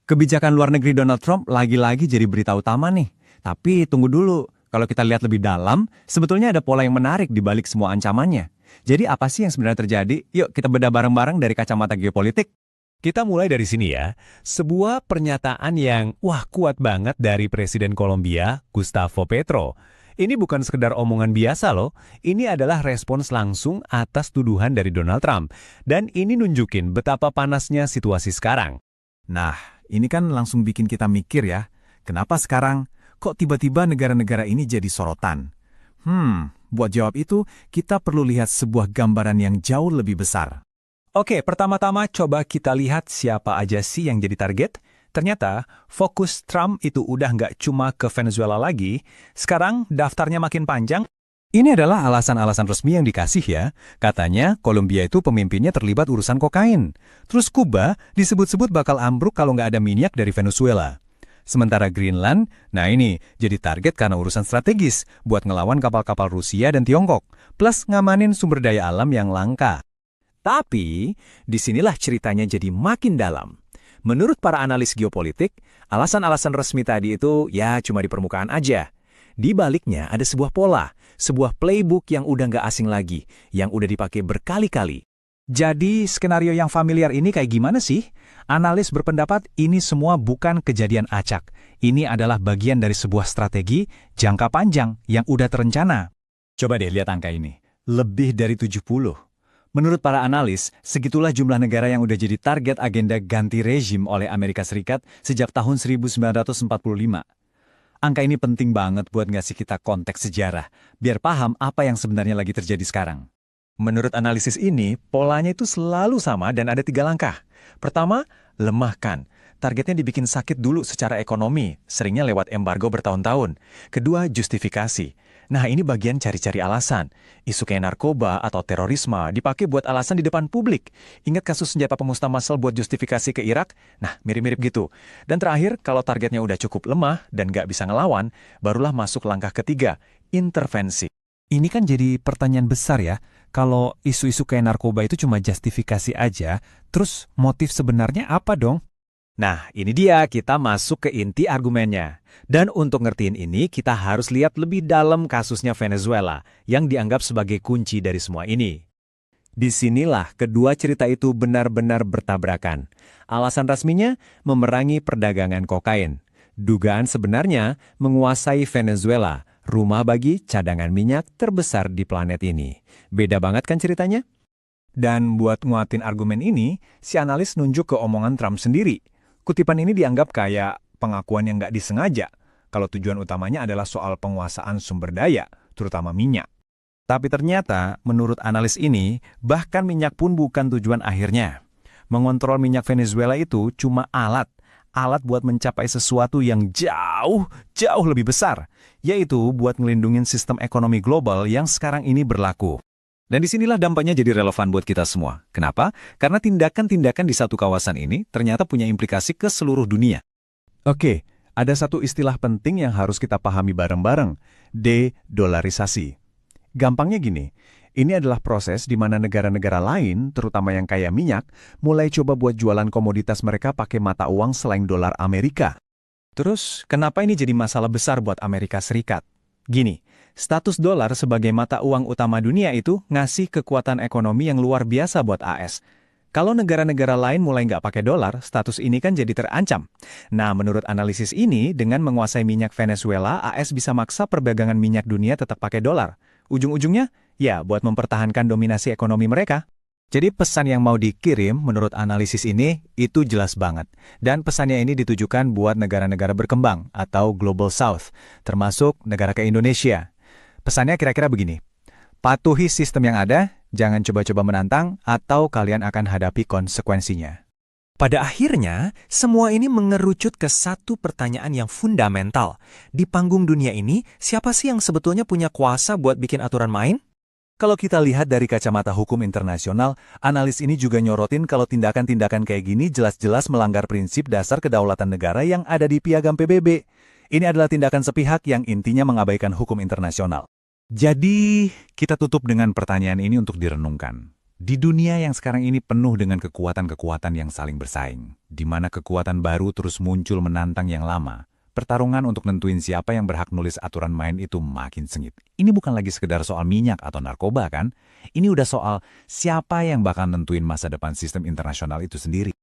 Kebijakan luar negeri Donald Trump lagi-lagi jadi berita utama nih. Tapi tunggu dulu, kalau kita lihat lebih dalam, sebetulnya ada pola yang menarik di balik semua ancamannya. Jadi apa sih yang sebenarnya terjadi? Yuk kita bedah bareng-barang dari kacamata geopolitik. Kita mulai dari sini ya. Sebuah pernyataan yang kuat banget dari Presiden Kolombia, Gustavo Petro. Ini bukan sekedar omongan biasa loh. Ini adalah respons langsung atas tuduhan dari Donald Trump. Dan ini nunjukin betapa panasnya situasi sekarang. Nah, ini kan langsung bikin kita mikir ya, kenapa sekarang kok tiba-tiba negara-negara ini jadi sorotan? Buat jawab itu, kita perlu lihat sebuah gambaran yang jauh lebih besar. Oke, pertama-tama coba kita lihat siapa aja sih yang jadi target. Ternyata fokus Trump itu udah nggak cuma ke Venezuela lagi. Sekarang daftarnya makin panjang. Ini adalah alasan-alasan resmi yang dikasih ya. Katanya Kolombia itu pemimpinnya terlibat urusan kokain. Terus Kuba disebut-sebut bakal ambruk kalau nggak ada minyak dari Venezuela. Sementara Greenland, nah ini jadi target karena urusan strategis buat ngelawan kapal-kapal Rusia dan Tiongkok. Plus ngamanin sumber daya alam yang langka. Tapi, disinilah ceritanya jadi makin dalam. Menurut para analis geopolitik, alasan-alasan resmi tadi itu ya cuma di permukaan aja. Di baliknya ada sebuah pola, sebuah playbook yang udah nggak asing lagi, yang udah dipakai berkali-kali. Jadi, skenario yang familiar ini kayak gimana sih? Analis berpendapat ini semua bukan kejadian acak. Ini adalah bagian dari sebuah strategi jangka panjang yang udah terencana. Coba deh lihat angka ini. Lebih dari 70. Menurut para analis, segitulah jumlah negara yang udah jadi target agenda ganti rezim oleh Amerika Serikat sejak tahun 1945. Angka ini penting banget buat ngasih kita konteks sejarah, biar paham apa yang sebenarnya lagi terjadi sekarang. Menurut analisis ini, polanya itu selalu sama dan ada 3 langkah. Pertama, lemahkan. Targetnya dibikin sakit dulu secara ekonomi, seringnya lewat embargo bertahun-tahun. Kedua, justifikasi. Nah, ini bagian cari-cari alasan. Isu kayak narkoba atau terorisme dipakai buat alasan di depan publik. Ingat kasus senjata pemusnah massal buat justifikasi ke Irak? Nah, mirip-mirip gitu. Dan terakhir, kalau targetnya udah cukup lemah dan nggak bisa ngelawan, barulah masuk langkah ketiga, intervensi. Ini kan jadi pertanyaan besar ya. Kalau isu-isu kayak narkoba itu cuma justifikasi aja, terus motif sebenarnya apa dong? Nah, ini dia kita masuk ke inti argumennya. Dan untuk ngertiin ini, kita harus lihat lebih dalam kasusnya Venezuela, yang dianggap sebagai kunci dari semua ini. Disinilah kedua cerita itu benar-benar bertabrakan. Alasan resminya, memerangi perdagangan kokain. Dugaan sebenarnya, menguasai Venezuela, rumah bagi cadangan minyak terbesar di planet ini. Beda banget kan ceritanya? Dan buat nguatin argumen ini, si analis nunjuk ke omongan Trump sendiri. Kutipan ini dianggap kayak pengakuan yang nggak disengaja, kalau tujuan utamanya adalah soal penguasaan sumber daya, terutama minyak. Tapi ternyata, menurut analis ini, bahkan minyak pun bukan tujuan akhirnya. Mengontrol minyak Venezuela itu cuma alat buat mencapai sesuatu yang jauh lebih besar, yaitu buat ngelindungin sistem ekonomi global yang sekarang ini berlaku. Dan disinilah dampaknya jadi relevan buat kita semua. Kenapa? Karena tindakan-tindakan di satu kawasan ini ternyata punya implikasi ke seluruh dunia. Oke, ada satu istilah penting yang harus kita pahami bareng-bareng, de-dolarisasi. Gampangnya gini, ini adalah proses di mana negara-negara lain, terutama yang kaya minyak, mulai coba buat jualan komoditas mereka pakai mata uang selain dolar Amerika. Terus, kenapa ini jadi masalah besar buat Amerika Serikat? Gini, status dolar sebagai mata uang utama dunia itu ngasih kekuatan ekonomi yang luar biasa buat AS. Kalau negara-negara lain mulai nggak pakai dolar, status ini kan jadi terancam. Nah, menurut analisis ini, dengan menguasai minyak Venezuela, AS bisa maksa perdagangan minyak dunia tetap pakai dolar. Ujung-ujungnya, ya buat mempertahankan dominasi ekonomi mereka. Jadi pesan yang mau dikirim menurut analisis ini itu jelas banget. Dan pesannya ini ditujukan buat negara-negara berkembang atau Global South, termasuk negara kayak Indonesia. Pesannya kira-kira begini, patuhi sistem yang ada, jangan coba-coba menantang, atau kalian akan hadapi konsekuensinya. Pada akhirnya, semua ini mengerucut ke satu pertanyaan yang fundamental. Di panggung dunia ini, siapa sih yang sebetulnya punya kuasa buat bikin aturan main? Kalau kita lihat dari kacamata hukum internasional, analis ini juga nyorotin kalau tindakan-tindakan kayak gini jelas-jelas melanggar prinsip dasar kedaulatan negara yang ada di Piagam PBB. Ini adalah tindakan sepihak yang intinya mengabaikan hukum internasional. Jadi, kita tutup dengan pertanyaan ini untuk direnungkan. Di dunia yang sekarang ini penuh dengan kekuatan-kekuatan yang saling bersaing, di mana kekuatan baru terus muncul menantang yang lama, pertarungan untuk nentuin siapa yang berhak nulis aturan main itu makin sengit. Ini bukan lagi sekedar soal minyak atau narkoba kan? Ini udah soal siapa yang bakal nentuin masa depan sistem internasional itu sendiri.